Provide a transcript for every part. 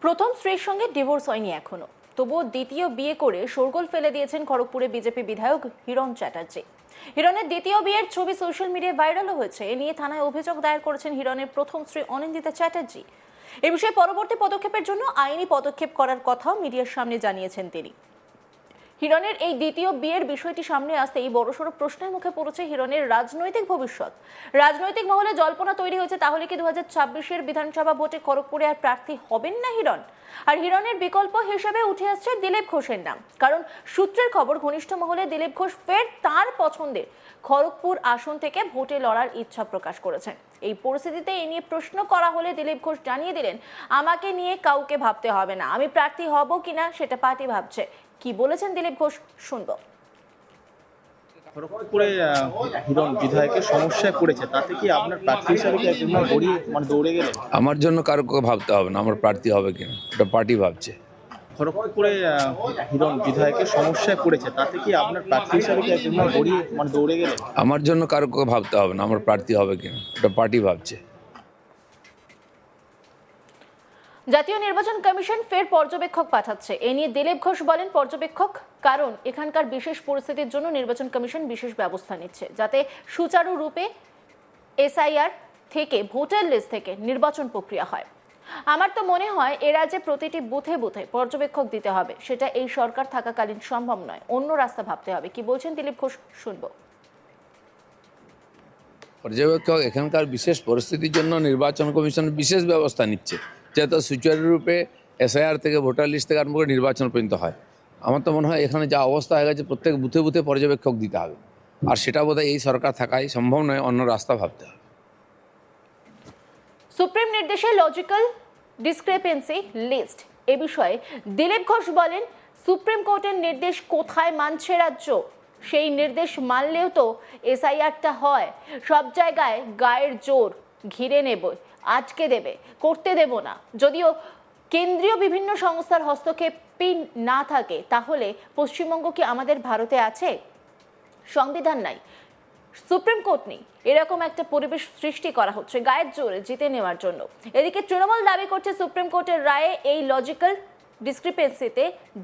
প্রথম স্ত্রীর সঙ্গে ডিভোর্স হয়নি এখনো, তবুও দ্বিতীয় বিয়ে করে শোরগোল ফেলে দিয়েছেন খড়গপুরে বিজেপি বিধায়ক হিরণ চ্যাটার্জি। হিরণের দ্বিতীয় বিয়ের ছবি সোশ্যাল মিডিয়ায় ভাইরালও হয়েছে। এ নিয়ে থানায় অভিযোগ দায়ের করেছেন হিরণের প্রথম স্ত্রী অনিন্দিতা চ্যাটার্জি। এ বিষয়ে পরবর্তী পদক্ষেপের জন্য আইনি পদক্ষেপ করার কথাও মিডিয়ার সামনে জানিয়েছেন তিনি। হিরণের এই দ্বিতীয় বিয়ের বিষয়টি সামনে আসতেই বড়সড় প্রশ্নের মুখে পড়েছে হিরণের রাজনৈতিক ভবিষ্যৎ। রাজনৈতিক মহলে জল্পনা তৈরি হয়েছে, তাহলে কি 2026-এর বিধানসভা ভোটে খড়গপুরে আর প্রার্থী হবেন না হিরণ? আর হিরণের বিকল্প হিসেবে উঠে আসছে দিলীপ ঘোষের নাম, কারণ সূত্রের খবর ঘনিষ্ঠ মহলে দিলীপ ঘোষ ফের তার পছন্দের খড়গপুর আসন থেকে ভোটে লড়ার ইচ্ছা প্রকাশ করেছেন। এই পরিস্থিতিতে এ নিয়ে প্রশ্ন করা হলে দিলীপ ঘোষ জানিয়ে দিলেন, আমাকে নিয়ে কাউকে ভাবতে হবে না, আমি প্রার্থী হব কিনা সেটা পার্টি ভাবছে। কি বলেছেন দিলীপ ঘোষ, শুনবো। খড়গপুরে হিরণ বিধায়কের সমস্যায় পড়েছে, তাতে কি আপনার প্রার্থী হিসাবে কি একদম দৌড়ে গেলেন? আমার জন্য কারো ভাবতে হবে না আমার প্রার্থী হবে কিনা, এটা পার্টি ভাবছে। খড়গপুরে হিরণ বিধায়কের সমস্যায় পড়েছে, তাতে কি আপনার প্রার্থী হিসাবে কি একদম দৌড়ে গেলেন? আমার জন্য কারো ভাবতে হবে না আমার প্রার্থী হবে কিনা, এটা পার্টি ভাবছে। জাতীয় নির্বাচন কমিশন ফের পর্যবেক্ষক পাঠাচ্ছে। এ নিয়ে দিলীপ ঘোষ বলেন, পর্যবেক্ষক কারণ এখানকার বিশেষ পরিস্থিতির জন্য নির্বাচন কমিশন বিশেষ ব্যবস্থা নিচ্ছে, যাতে সুচারুরূপে এসআইআর থেকে ভোটার লিস্ট থেকে নির্বাচন প্রক্রিয়া হয়। আমার তো মনে হয় এ রাজ্যে প্রতিটি বুথে বুথে পর্যবেক্ষক দিতে হবে, সেটা এই সরকার থাকাকালীন সম্ভব নয়, অন্য রাস্তা ভাবতে হবে। কি বলছেন দিলীপ ঘোষ, শুনবো। পর্যবেক্ষক এখানকার বিশেষ পরিস্থিতির জন্য নির্বাচন কমিশন বিশেষ ব্যবস্থা নিচ্ছে, যাতে সুচারুরূপে এসআইআর থেকে ভোটার লিস্ট থেকে আরম্ভ করে নির্বাচন পর্যন্ত হয়। আমার তো মনে হয় এখানে যা অবস্থা হয়ে গেছে প্রত্যেক বুথে বুথে পর্যবেক্ষক দিতে হবে, আর সেটা বোধহয় এই সরকার থাকায় সম্ভব নয়, অন্য রাস্তা ভাবতে হবে। সুপ্রিম নির্দেশে লজিক্যাল ডিসক্রেপেন্সি লিস্ট, এ বিষয়ে দিলীপ ঘোষ বলেন, সুপ্রিম কোর্টের নির্দেশ কোথায় মানছে রাজ্য? সেই নির্দেশ মানলেও তো এসআইআরটা হয়। সব জায়গায় গায়ের জোর ঘিরে নেব, আটকে দেবে, করতে দেব না। যদিও কেন্দ্রীয় বিভিন্ন সংস্থার হস্তক্ষেপই না থাকে, তাহলে পশ্চিমবঙ্গ কি আমাদের ভারতে আছে? সংবিধান নাই, সুপ্রিম কোর্ট নেই, এরকম একটা পরিবেশ সৃষ্টি করা হচ্ছে গায়ের জোরে জিতে নেওয়ার জন্য। এদিকে তৃণমূল দাবি করছে, সুপ্রিম কোর্টের রায়ে এই লজিক্যাল ডিসক্রিপেন্সিতে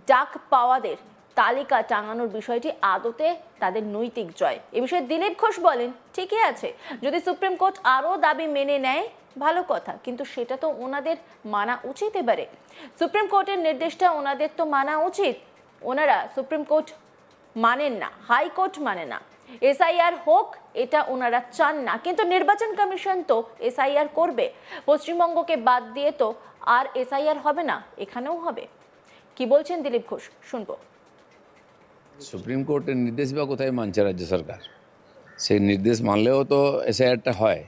ডাক পাওয়াদের তালিকা টাঙানোর বিষয়টি আদতে তাদের নৈতিক জয়। এ বিষয়ে দিলীপ ঘোষ বলেন, ঠিকই আছে, যদি সুপ্রিম কোর্ট আরও দাবি মেনে নেয় ভালো কথা, কিন্তু সেটা তো ওনাদের মানা উচিত। এবারে সুপ্রিম কোর্টের নির্দেশটা ওনাদের তো মানা উচিত। ওনারা সুপ্রিম কোর্ট মানেন না, হাইকোর্ট মানে না, এসআইআর হোক এটা ওনারা চান না, কিন্তু নির্বাচন কমিশন তো এসআইআর করবে। পশ্চিমবঙ্গকে বাদ দিয়ে তো আর এসআইআর হবে না, এখানেও হবে। কি বলছেন দিলীপ ঘোষ, শুনবো। সুপ্রিম কোর্টের নির্দেশ বা কোথায় মানছে রাজ্য সরকার? সেই নির্দেশ মানলেও তো এসআইআরটা হয়,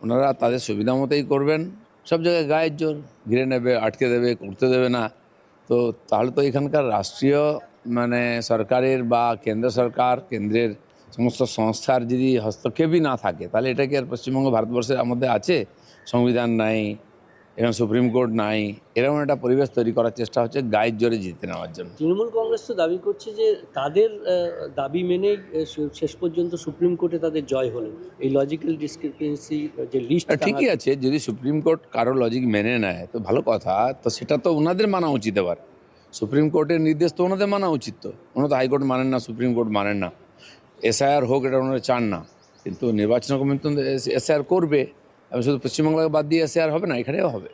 ওনারা তাদের সুবিধা মতোই করবেন। সব জায়গায় গায়ের জোর ঘিরে নেবে, আটকে দেবে, করতে দেবে না। তো তাহলে তো এখানকার রাষ্ট্রীয় সরকারের বা কেন্দ্র সরকার, কেন্দ্রের সমস্ত সংস্থার যদি হস্তক্ষেপই না থাকে, তাহলে এটা কি আর পশ্চিমবঙ্গ ভারতবর্ষের মধ্যে আছে? সংবিধান নাই, এখানে সুপ্রিম কোর্ট নাই, এরকম একটা পরিবেশ তৈরি করার চেষ্টা হচ্ছে গায়ের জোরে জিতে নেওয়ার জন্য। তৃণমূল কংগ্রেস তো দাবি করছে যে তাদের দাবি মেনে শেষ পর্যন্ত সুপ্রিম কোর্টে তাদের জয় হলো। এই লজিক্যাল ডিসক্রিপেন্সি যে লিস্ট, ঠিকই আছে, যদি সুপ্রিম কোর্ট কারো লজিক মেনে নেয় তো ভালো কথা, তো সেটা তো ওনাদের মানা উচিত। এবার সুপ্রিম কোর্টের নির্দেশ তো ওনাদের মানা উচিত। তো ওনারা তো হাইকোর্ট মানেন না, সুপ্রিম কোর্ট মানেন না, এসআইআর হোক এটা ওনারা চান না, কিন্তু নির্বাচন কমিশন এসআইআর করবে। আমি শুধু পশ্চিমবাংলাকে বাদ দিয়ে এসআইআর হবে না, এখানেও হবে।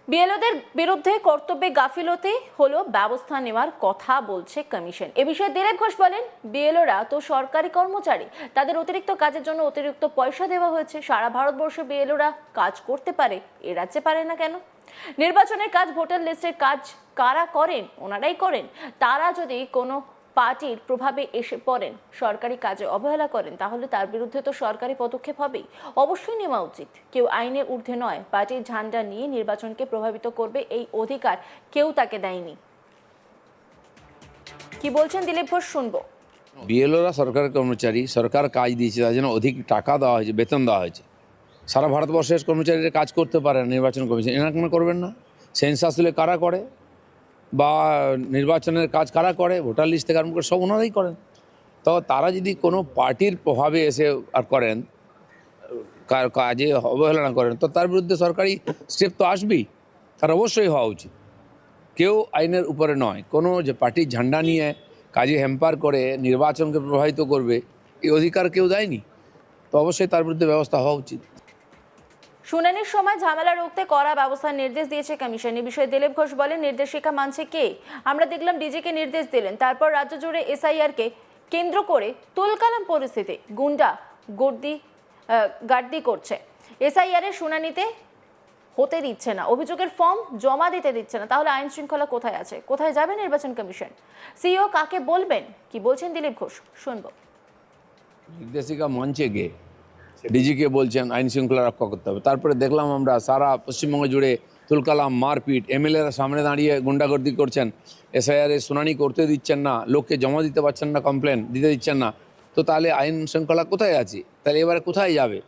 বিএলওদের বিরুদ্ধে কর্তব্যে গাফিলতি হলো ব্যবস্থা নেওয়ার কথা বলছে কমিশন। এ বিষয়ে দিলীপ ঘোষ বলেন, বিএলওরা তো সরকারি কর্মচারী, তাদের অতিরিক্ত কাজের জন্য অতিরিক্ত পয়সা দেওয়া হয়েছে। সারা ভারতবর্ষে বিএলওরা কাজ করতে পারে, এ রাজ্যে পারে না কেন? নির্বাচনের কাজ, ভোটার লিস্টের কাজ কারা করেন? ওনারাই করেন। তারা যদি কোনো পার্টির প্রভাবে এসে পড়েন, সরকারি কাজে অবহেলা করেন, তাহলে তার বিরুদ্ধে তো সরকারি পদক্ষেপ হবেই, অবশ্যই নেওয়া উচিত। কেউ আইনের ঊর্ধ্বে নয়, পার্টির ঝান্ডা নিয়ে নির্বাচনকে প্রভাবিত করবে এই অধিকার কেউ তাকে দেয়নি। কি বলছেন দিলীপ ঘোষ, শুনবো। বিএলওরা সরকারি কর্মচারী, সরকার কাজ দিয়েছে, তার জন্য অধিক টাকা দেওয়া হয়েছে, বেতন দেওয়া হয়েছে। সারা ভারতবর্ষের কর্মচারীরা কাজ করতে পারে না, নির্বাচন কমিশন এনারা কেন করবেন না? সেন্সাস হলে কারা করে, বা নির্বাচনের কাজ কারা করে, ভোটার লিস্ট থেকে আরম্ভ করে সব ওনারাই করেন। তো তারা যদি কোনো পার্টির প্রভাবে এসে আর করেন, কাজে অবহেলা না করেন, তো তার বিরুদ্ধে সরকারি স্টেপ তো আসবেই। তার অবশ্যই হওয়া উচিত। কেউ আইনের উপরে নয়, কোনো যে পার্টির ঝান্ডা নিয়ে কাজে হ্যাম্পার করে নির্বাচনকে প্রভাবিত করবে এই অধিকার কেউ দেয়নি, তো অবশ্যই তার বিরুদ্ধে ব্যবস্থা হওয়া উচিত। শুনানির সময় ঝামেলা রুখতে কড়া ব্যবস্থার নির্দেশ দিয়েছে কমিশন। এ বিষয়ে দিলীপ ঘোষ বলেন, নির্দেশিকা মানছে কে? আমরা দেখলাম ডিজিকে নির্দেশ দিলেন, তারপর রাজ্য জুড়ে এসআইআরকে কেন্দ্র করে তুলকালাম পরিস্থিতি, গুন্ডা গার্দি করছে, এসআইআর এর শুনানিতে হতে দিচ্ছে না, অভিযোগের ফর্ম জমা দিতে দিচ্ছে না। তাহলে আইন শৃঙ্খলা কোথায় আছে? কোথায় যাবে নির্বাচন কমিশন? সিইও কাকে বলবেন? কি বলছেন দিলীপ ঘোষ, শুনবো। নির্দেশিকা মঞ্চে গিয়ে ডিজিকে বলছেন আইন শৃঙ্খলা রক্ষা করতে হবে। তারপরে দেখলাম আমরা সারা পশ্চিমবঙ্গ জুড়ে তুলকালাম, মারপিট, এমএলএরা সামনে দাঁড়িয়ে গুন্ডাগর্দি করছেন, এসআইআর এর শুনানি করতে দিচ্ছেন না, লোককে জমা দিতে পারছেন না, কমপ্লেন দিতে দিচ্ছেন না। তো তাহলে আইন শৃঙ্খলা কোথায় আছে? তাহলে এবারে কোথায় যাবে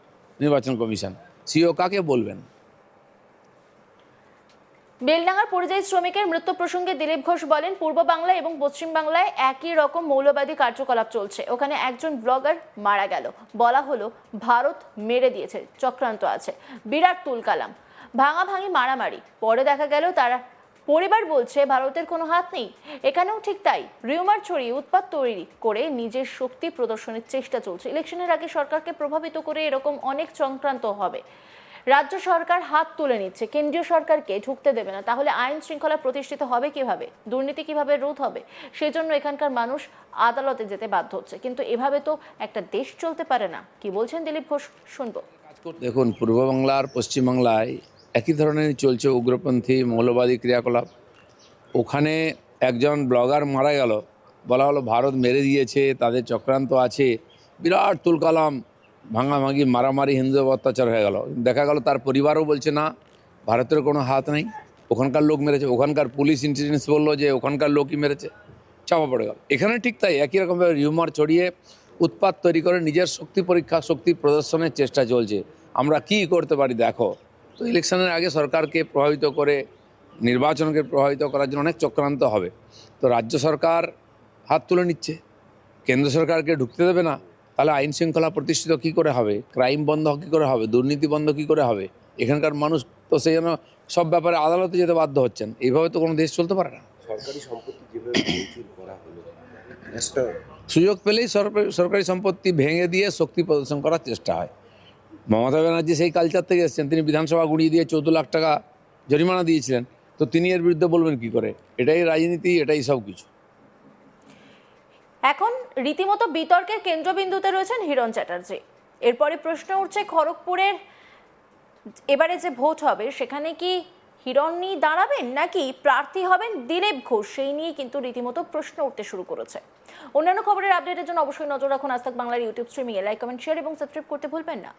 নির্বাচন কমিশন? সিইও কাকে বলবেন? বেলডাঙ্গার পরিযায়ী শ্রমিকের মৃত্যু প্রসঙ্গে দিলীপ ঘোষ বলেন, পূর্ব বাংলা এবং পশ্চিম বাংলায় একই রকম মৌলবাদী কার্যকলাপ চলছে। ওখানে একজন ব্লগার মারা গেল, বলা হলো ভারত মেরে দিয়েছে, চক্রান্ত আছে, বিরাট তুলকালাম, ভাঙাভাঙি, মারামারি। পরে দেখা গেল তারা পরিবার বলছে ভারতের কোনো হাত নেই। এখানেও ঠিক তাই, রিউমার ছড়িয়ে উৎপাত তৈরি করে নিজের শক্তি প্রদর্শনের চেষ্টা চলছে। ইলেকশনের আগে সরকারকে প্রভাবিত করে এরকম অনেক চক্রান্ত হবে। রাজ্য সরকার হাত তুলে নিচ্ছে, কেন্দ্রীয় সরকারকে ঢুকতে দেবে না। তাহলে আইন শৃঙ্খলা প্রতিষ্ঠিত হবে কিভাবে? দুর্নীতি কিভাবে রোধ হবে? সেজন্য এখানকার মানুষ আদালতে যেতে বাধ্য হচ্ছে। কিন্তু এভাবে তো একটা দেশ চলতে পারে না। কি বলছেন দিলীপ ঘোষ, শুনবো। দেখুন, পূর্ব বাংলার পশ্চিমবাংলায় একই ধরনের চলছে উগ্রপন্থী মৌলবাদী ক্রিয়াকলাপ। ওখানে একজন ব্লগার মারা গেল, বলা হলো ভারত মেরে দিয়েছে, তাদের চক্রান্ত আছে, বিরাট তুলকালাম, ভাঙাভাঙি, মারামারি, হিন্দু অত্যাচার হয়ে গেল। দেখা গেল তার পরিবারও বলছে না, ভারতের কোনো হাত নেই, ওখানকার লোক মেরেছে। ওখানকার পুলিশ ইন্টেলিজেন্স বললো যে ওখানকার লোকই মেরেছে, চাপা পড়ে গেল। এখানে ঠিক তাই, একই রকমভাবে রিউমার ছড়িয়ে উৎপাত তৈরি করে নিজের শক্তি পরীক্ষা, শক্তি প্রদর্শনের চেষ্টা চলছে। আমরা কি করতে পারি দেখো। তো ইলেকশনের আগে সরকারকে প্রভাবিত করে নির্বাচনকে প্রভাবিত করার জন্য অনেক চক্রান্ত হবে। তো রাজ্য সরকার হাত তুলে নিচ্ছে, কেন্দ্র সরকারকে ঢুকতে দেবে না। তাহলে আইন শৃঙ্খলা প্রতিষ্ঠিত কী করে হবে? ক্রাইম বন্ধ কী করে হবে? দুর্নীতি বন্ধ কী করে হবে? এখানকার মানুষ তো সেই জন্য সব ব্যাপারে আদালতে যেতে বাধ্য হচ্ছেন। এইভাবে তো কোনো দেশ চলতে পারে না। সরকারি সম্পত্তি যেভাবে ভাঙচুর করা হলো, একটা সুযোগ পেলেই সরকারি সম্পত্তি ভেঙে দিয়ে শক্তি প্রদর্শন করার চেষ্টা হয়। মমতা ব্যানার্জি সেই কালচার থেকে এসেছেন। তিনি বিধানসভা গুঁড়িয়ে দিয়ে 14 লাখ টাকা জরিমানা দিয়েছিলেন। তো তিনি এর বিরুদ্ধে বলবেন কি করে? এটাই রাজনীতি, এটাই সব কিছু। এখন রীতিমতো বিতর্কের কেন্দ্রবিন্দুতে রয়েছেন হিরণ চ্যাটার্জি। এরপরে প্রশ্ন উঠছে, খড়গপুরের এবারে যে ভোট হবে সেখানে কি হিরণই দাঁড়াবেন নাকি প্রার্থী হবেন দিলীপ ঘোষ? সেই নিয়ে কিন্তু রীতিমতো প্রশ্ন উঠতে শুরু করেছে। অন্যান্য খবরের আপডেটের জন্য অবশ্যই নজর রাখুন আজ তাক বাংলার ইউটিউব স্ট্রিমিংয়ে। লাইক, কমেন্ট, শেয়ার এবং সাবস্ক্রাইব করতে ভুলবেন না।